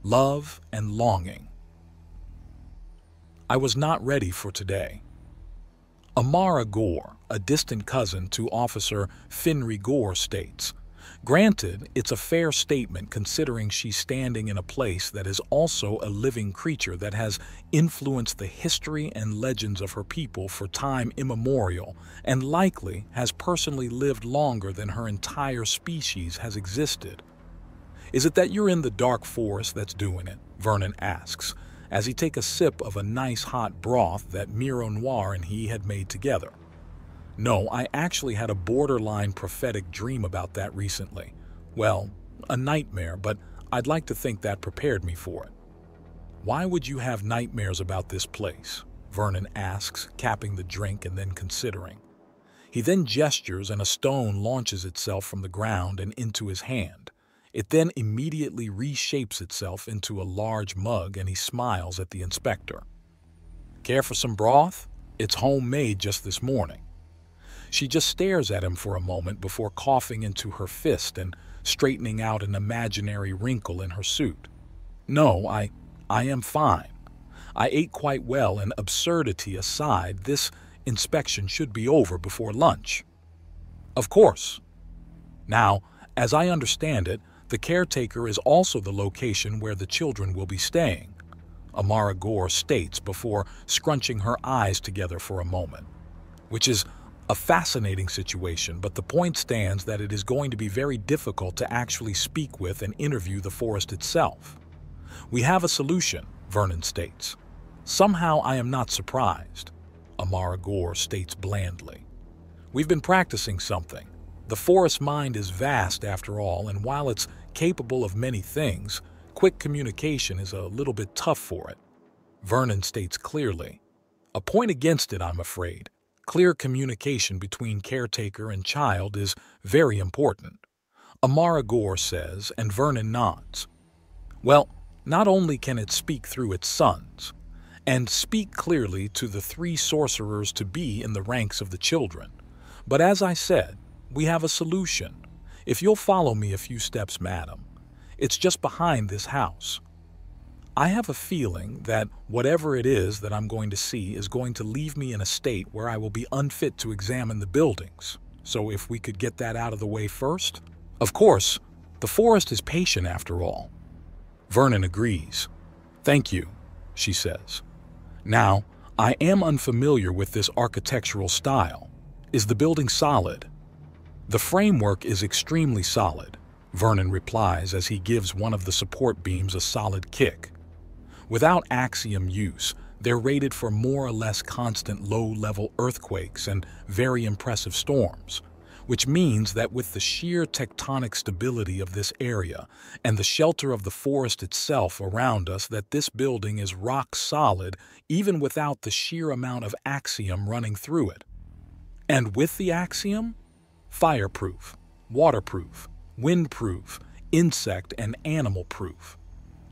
love and longing. I was not ready for today. Amara Gore, a distant cousin to Officer Finry Gore, states, "Granted, it's a fair statement considering she's standing in a place that is also a living creature that has influenced the history and legends of her people for time immemorial and likely has personally lived longer than her entire species has existed." "Is it that you're in the dark forest that's doing it?" Vernon asks, as he takes a sip of a nice hot broth that Miro Noir and he had made together. "No, I actually had a borderline prophetic dream about that recently. Well, a nightmare, but I'd like to think that prepared me for it." "Why would you have nightmares about this place?" Vernon asks, capping the drink and then considering. He then gestures and a stone launches itself from the ground and into his hand. It then immediately reshapes itself into a large mug and he smiles at the inspector. "Care for some broth? It's homemade just this morning." She just stares at him for a moment before coughing into her fist and straightening out an imaginary wrinkle in her suit. "No, I am fine. I ate quite well, and absurdity aside, this inspection should be over before lunch." "Of course. Now, as I understand it, the caretaker is also the location where the children will be staying," Amara Gore states before scrunching her eyes together for a moment, which is a fascinating situation, but the point stands that it is going to be very difficult to actually speak with and interview the forest itself. "We have a solution," Vernon states. "Somehow I am not surprised," Amara Gore states blandly. "We've been practicing something. The forest mind is vast after all, and while it's capable of many things, quick communication is a little bit tough for it," Vernon states clearly. "A point against it, I'm afraid. Clear communication between caretaker and child is very important," Amara Gore says, and Vernon nods. "Well, not only can it speak through its sons, and speak clearly to the 3 sorcerers to be in the ranks of the children, but as I said, we have a solution. If you'll follow me a few steps, madam. It's just behind this house. I have a feeling that whatever it is that I'm going to see is going to leave me in a state where I will be unfit to examine the buildings. So if we could get that out of the way first?" "Of course, the forest is patient after all." Vernon agrees. "Thank you," she says. "Now, I am unfamiliar with this architectural style. Is the building solid?" "The framework is extremely solid," Vernon replies as he gives one of the support beams a solid kick. Without axiom use, they're rated for more or less constant low-level earthquakes and very impressive storms, which means that with the sheer tectonic stability of this area and the shelter of the forest itself around us, that this building is rock solid even without the sheer amount of axiom running through it. And with the axiom, fireproof, waterproof, windproof, insect and animal-proof.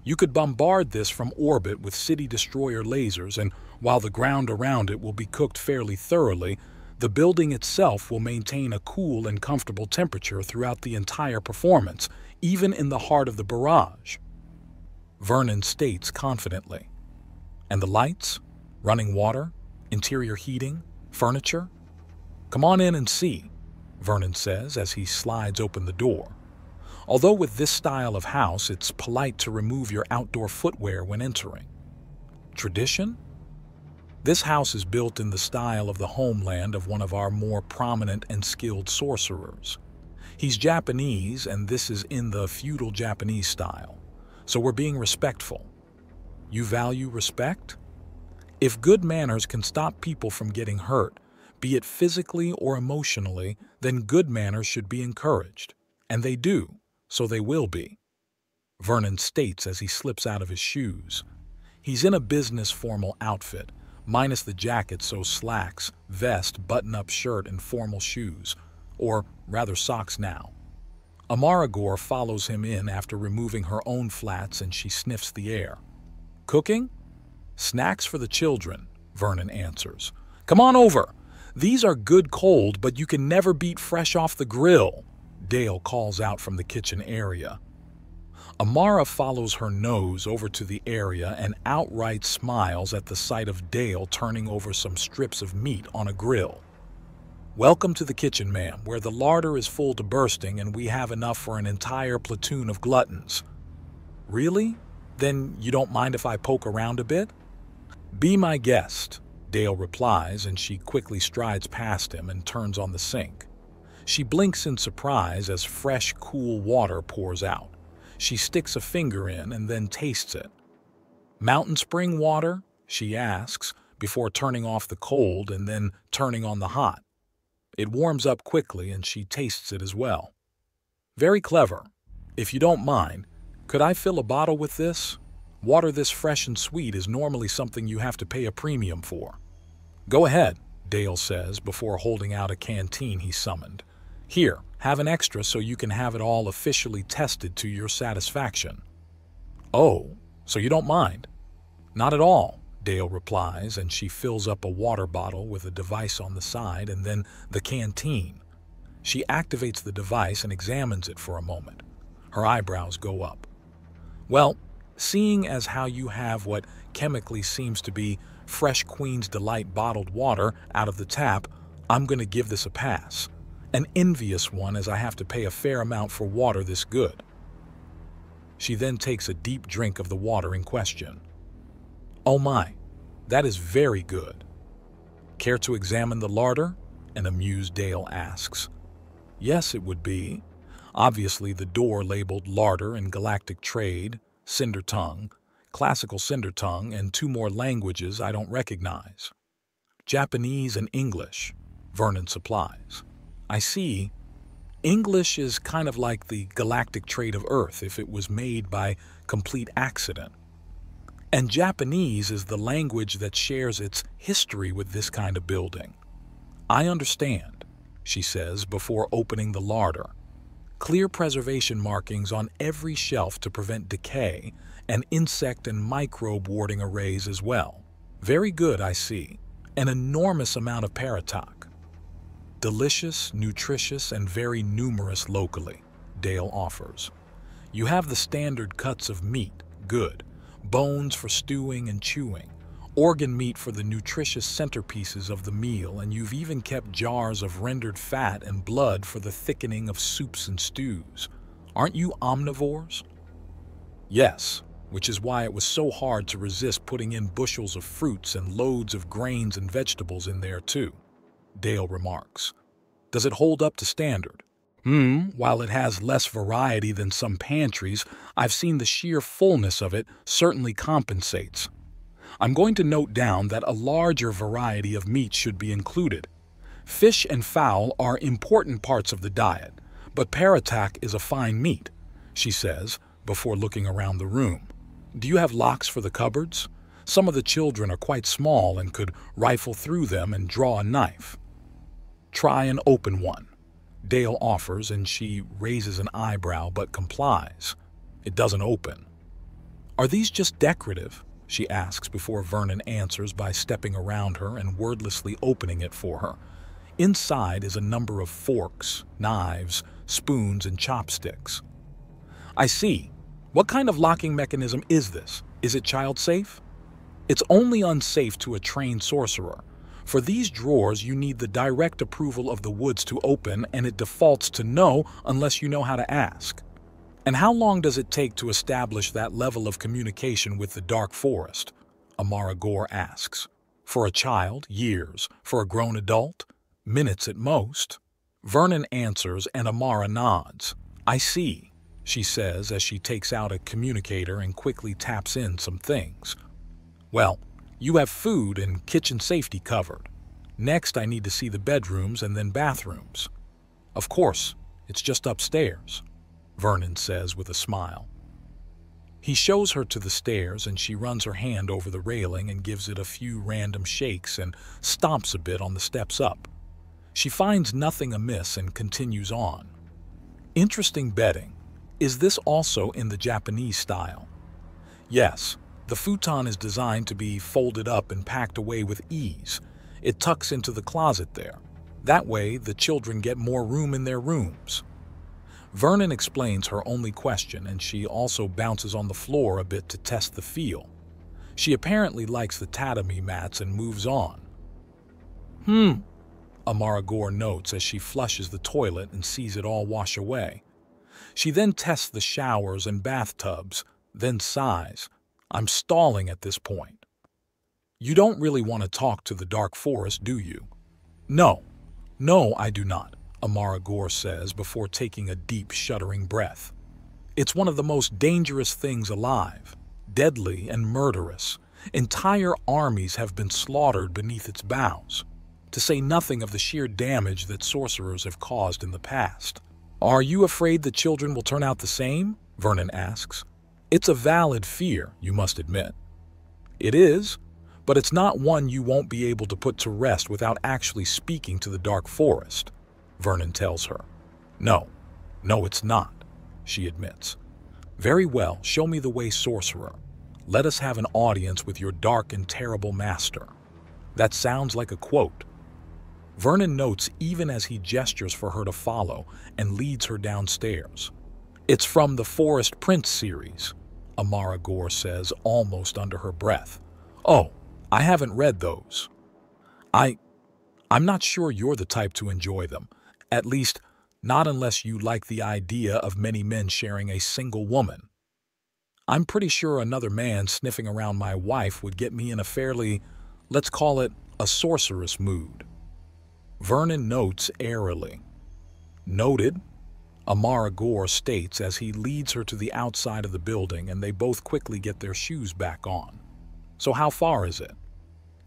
You could bombard this from orbit with city destroyer lasers, and while the ground around it will be cooked fairly thoroughly, the building itself will maintain a cool and comfortable temperature throughout the entire performance, even in the heart of the barrage," Vernon states confidently. "And the lights, running water, interior heating, furniture? Come on in and see," Vernon says as he slides open the door. Although with this style of house, it's polite to remove your outdoor footwear when entering. Tradition? This house is built in the style of the homeland of one of our more prominent and skilled sorcerers. He's Japanese, and this is in the feudal Japanese style, so we're being respectful. You value respect? If good manners can stop people from getting hurt, be it physically or emotionally, then good manners should be encouraged. And they do, so they will be," Vernon states as he slips out of his shoes. He's in a business formal outfit, minus the jacket, so slacks, vest, button-up shirt, and formal shoes, or rather socks now. Amara Gore follows him in after removing her own flats, and she sniffs the air. "Cooking? Snacks for the children," Vernon answers. "Come on over. These are good cold, but you can never beat fresh off the grill," Dale calls out from the kitchen area. Amara follows her nose over to the area and outright smiles at the sight of Dale turning over some strips of meat on a grill. "Welcome to the kitchen, ma'am, where the larder is full to bursting and we have enough for an entire platoon of gluttons." "Really? Then you don't mind if I poke around a bit?" "Be my guest," Dale replies, and she quickly strides past him and turns on the sink. She blinks in surprise as fresh, cool water pours out. She sticks a finger in and then tastes it. "Mountain spring water?" she asks, before turning off the cold and then turning on the hot. It warms up quickly and she tastes it as well. "Very clever. If you don't mind, could I fill a bottle with this? Water this fresh and sweet is normally something you have to pay a premium for." "Go ahead," Dale says before holding out a canteen he summoned. "Here, have an extra so you can have it all officially tested to your satisfaction." "Oh, so you don't mind?" "Not at all," Dale replies, and she fills up a water bottle with a device on the side and then the canteen. She activates the device and examines it for a moment. Her eyebrows go up. "Well, seeing as how you have what chemically seems to be fresh Queen's Delight bottled water out of the tap, I'm going to give this a pass. An envious one, as I have to pay a fair amount for water this good." She then takes a deep drink of the water in question. "Oh my, that is very good. Care to examine the larder?" an amused Dale asks. "Yes, it would be." Obviously, the door labeled larder and galactic trade, cinder tongue, classical cinder tongue, and 2 more languages I don't recognize. "Japanese and English," Vernon supplies. "I see. English is kind of like the galactic trade of Earth if it was made by complete accident. And Japanese is the language that shares its history with this kind of building." "I understand," she says before opening the larder. Clear preservation markings on every shelf to prevent decay, and insect and microbe warding arrays as well. "Very good, I see. An enormous amount of paratalk. Delicious, nutritious, and very numerous locally," Dale offers. "You have the standard cuts of meat, good. Bones for stewing and chewing. Organ meat for the nutritious centerpieces of the meal, and you've even kept jars of rendered fat and blood for the thickening of soups and stews. Aren't you omnivores?" "Yes, which is why it was so hard to resist putting in bushels of fruits and loads of grains and vegetables in there too," Dale remarks. "Does it hold up to standard?" While it has less variety than some pantries, I've seen the sheer fullness of it certainly compensates. I'm going to note down that a larger variety of meat should be included. Fish and fowl are important parts of the diet, but paratak is a fine meat," she says before looking around the room. "Do you have locks for the cupboards? Some of the children are quite small and could rifle through them and draw a knife." "Try and open one," Dale offers, and she raises an eyebrow but complies. It doesn't open. "Are these just decorative?" she asks before Vernon answers by stepping around her and wordlessly opening it for her. Inside is a number of forks, knives, spoons, and chopsticks. "I see. What kind of locking mechanism is this? Is it child-safe?" "It's only unsafe to a trained sorcerer. For these drawers, you need the direct approval of the woods to open, and it defaults to no unless you know how to ask." "And how long does it take to establish that level of communication with the dark forest?" Amara Gore asks. "For a child, years. For a grown adult, minutes at most." Vernon answers and Amara nods. "I see," she says as she takes out a communicator and quickly taps in some things. "Well, you have food and kitchen safety covered. Next, I need to see the bedrooms and then bathrooms." "Of course, it's just upstairs," Vernon says with a smile. He shows her to the stairs, and she runs her hand over the railing and gives it a few random shakes and stomps a bit on the steps up. She finds nothing amiss and continues on. "Interesting bedding. Is this also in the Japanese style?" "Yes. The futon is designed to be folded up and packed away with ease. It tucks into the closet there. That way, the children get more room in their rooms." Vernon explains her only question, and she also bounces on the floor a bit to test the feel. She apparently likes the tatami mats and moves on. Amara Gore notes as she flushes the toilet and sees it all wash away. She then tests the showers and bathtubs, then sighs. I'm stalling at this point. You don't really want to talk to the dark forest, do you? No, I do not, Amara Gore says before taking a deep, shuddering breath. It's one of the most dangerous things alive, deadly and murderous. Entire armies have been slaughtered beneath its boughs, to say nothing of the sheer damage that sorcerers have caused in the past. Are you afraid the children will turn out the same? Vernon asks. It's a valid fear, you must admit. It is, but it's not one you won't be able to put to rest without actually speaking to the dark forest, Vernon tells her. No, it's not, she admits. Very well, show me the way, sorcerer. Let us have an audience with your dark and terrible master. That sounds like a quote. Vernon notes even as he gestures for her to follow and leads her downstairs. It's from the Forest Prince series, Amara Gore says almost under her breath. Oh, I haven't read those. I'm not sure you're the type to enjoy them. At least, not unless you like the idea of many men sharing a single woman. I'm pretty sure another man sniffing around my wife would get me in a fairly, let's call it, a sorceress mood. Vernon notes airily. Noted, Amara Gore states as he leads her to the outside of the building and they both quickly get their shoes back on. So how far is it?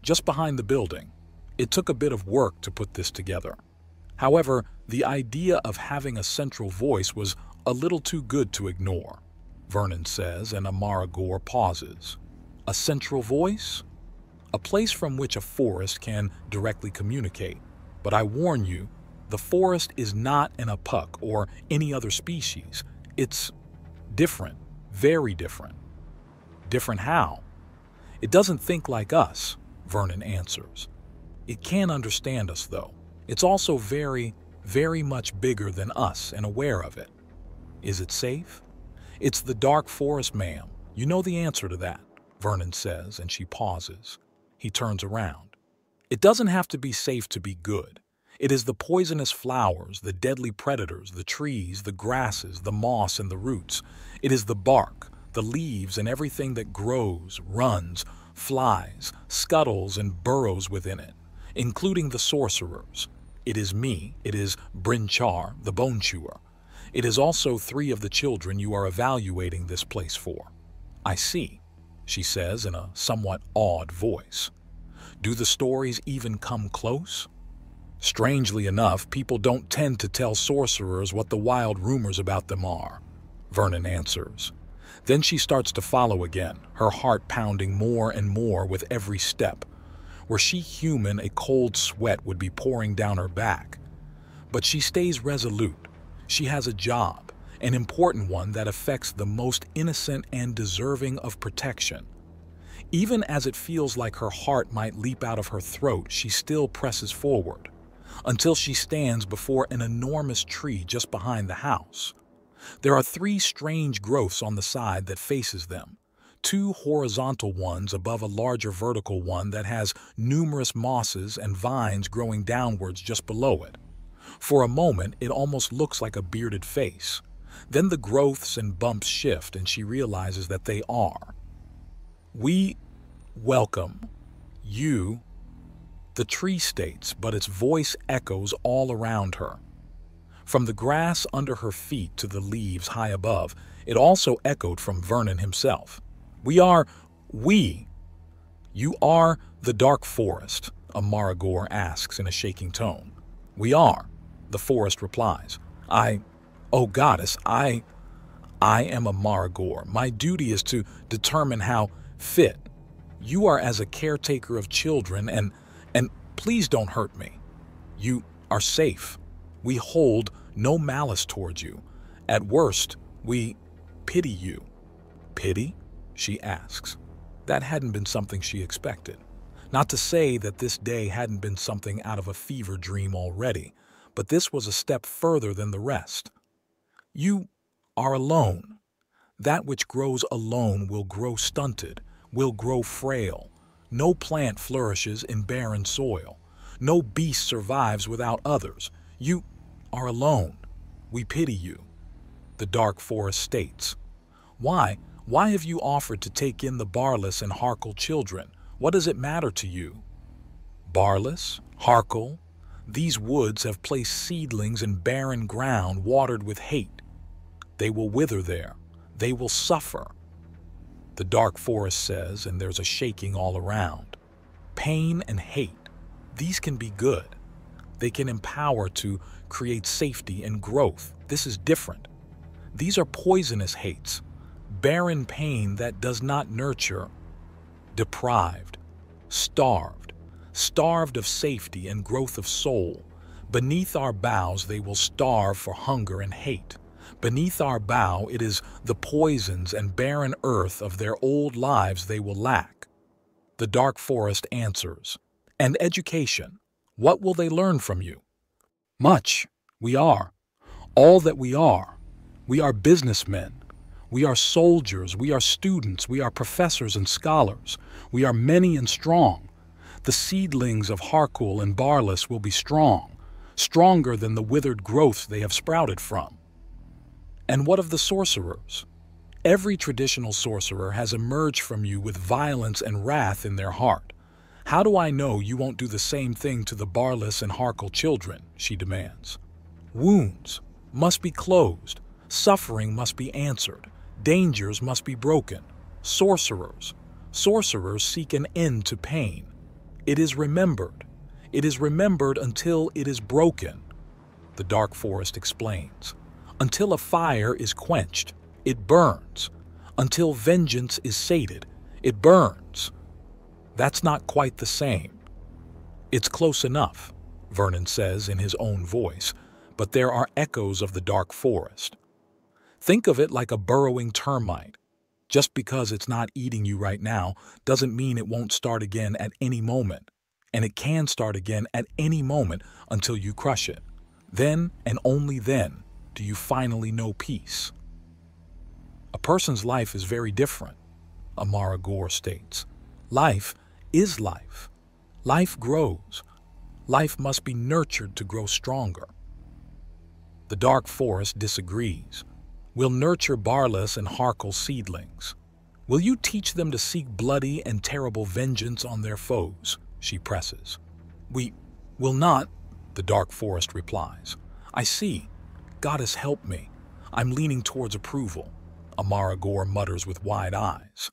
Just behind the building. It took a bit of work to put this together. However, the idea of having a central voice was a little too good to ignore, Vernon says, and Amara Gore pauses. A central voice? A place from which a forest can directly communicate. But I warn you, the forest is not an apuk or any other species. It's different, very different. Different how? It doesn't think like us, Vernon answers. It can understand us, though. It's also very, very much bigger than us and aware of it. Is it safe? It's the dark forest, ma'am. You know the answer to that, Vernon says, and she pauses. He turns around. It doesn't have to be safe to be good. It is the poisonous flowers, the deadly predators, the trees, the grasses, the moss and the roots. It is the bark, the leaves and everything that grows, runs, flies, scuttles and burrows within it, including the sorcerers. It is me, it is Bryn Char, the bone chewer. It is also 3 of the children you are evaluating this place for. I see, she says in a somewhat awed voice. Do the stories even come close? Strangely enough, people don't tend to tell sorcerers what the wild rumors about them are, Vernon answers. Then she starts to follow again, her heart pounding more and more with every step. Were she human, a cold sweat would be pouring down her back. But she stays resolute. She has a job, an important one that affects the most innocent and deserving of protection. Even as it feels like her heart might leap out of her throat, she still presses forward, until she stands before an enormous tree just behind the house. There are 3 strange growths on the side that faces them, 2 horizontal ones above a larger vertical one that has numerous mosses and vines growing downwards just below it. For a moment, it almost looks like a bearded face. Then the growths and bumps shift and she realizes that they are. We welcome you, the tree states, but its voice echoes all around her. From the grass under her feet to the leaves high above, it also echoed from Vernon himself. You are the dark forest, Amara Gore asks in a shaking tone. We are, the forest replies. Oh goddess, I am Amara Gore. My duty is to determine how fit you are as a caretaker of children, and please don't hurt me. You are safe. We hold no malice towards you. At worst, we pity you. Pity? She asks. That hadn't been something she expected. Not to say that this day hadn't been something out of a fever dream already, but this was a step further than the rest. You are alone. That which grows alone will grow stunted, will grow frail. No plant flourishes in barren soil. No beast survives without others. You are alone. We pity you. The dark forest states. Why? Why have you offered to take in the Barless and Harkle children? What does it matter to you? Barless, Harkle, these woods have placed seedlings in barren ground watered with hate. They will wither there. They will suffer. The dark forest says, and there's a shaking all around. Pain and hate, these can be good. They can empower to create safety and growth. This is different. These are poisonous hates, barren pain that does not nurture, deprived, starved of safety and growth of soul. Beneath our boughs they will starve for hunger and hate. Beneath our bough it is the poisons and barren earth of their old lives they will lack. The dark forest answers. And education, what will they learn from you? Much. We are. All that we are. We are businessmen. We are soldiers. We are students. We are professors and scholars. We are many and strong. The seedlings of Harkle and Barless will be strong, stronger than the withered growths they have sprouted from. And what of the sorcerers? Every traditional sorcerer has emerged from you with violence and wrath in their heart. How do I know you won't do the same thing to the Barless and Harkle children? She demands. Wounds must be closed. Suffering must be answered. Dangers must be broken. Sorcerers seek an end to pain. It is remembered. It is remembered until it is broken. The dark forest explains. Until a fire is quenched, it burns. Until vengeance is sated, it burns. That's not quite the same. It's close enough, Vernon says in his own voice, but there are echoes of the dark forest. Think of it like a burrowing termite. Just because it's not eating you right now doesn't mean it won't start again at any moment. And it can start again at any moment until you crush it. Then, and only then, do you finally know peace. A person's life is very different, Amara Gore states. Life is life. Life grows. Life must be nurtured to grow stronger. The dark forest disagrees. We'll nurture Barless and Harkle seedlings. Will you teach them to seek bloody and terrible vengeance on their foes? She presses. We will not, the dark forest replies. I see. Goddess help me. I'm leaning towards approval, Amara Gore mutters with wide eyes.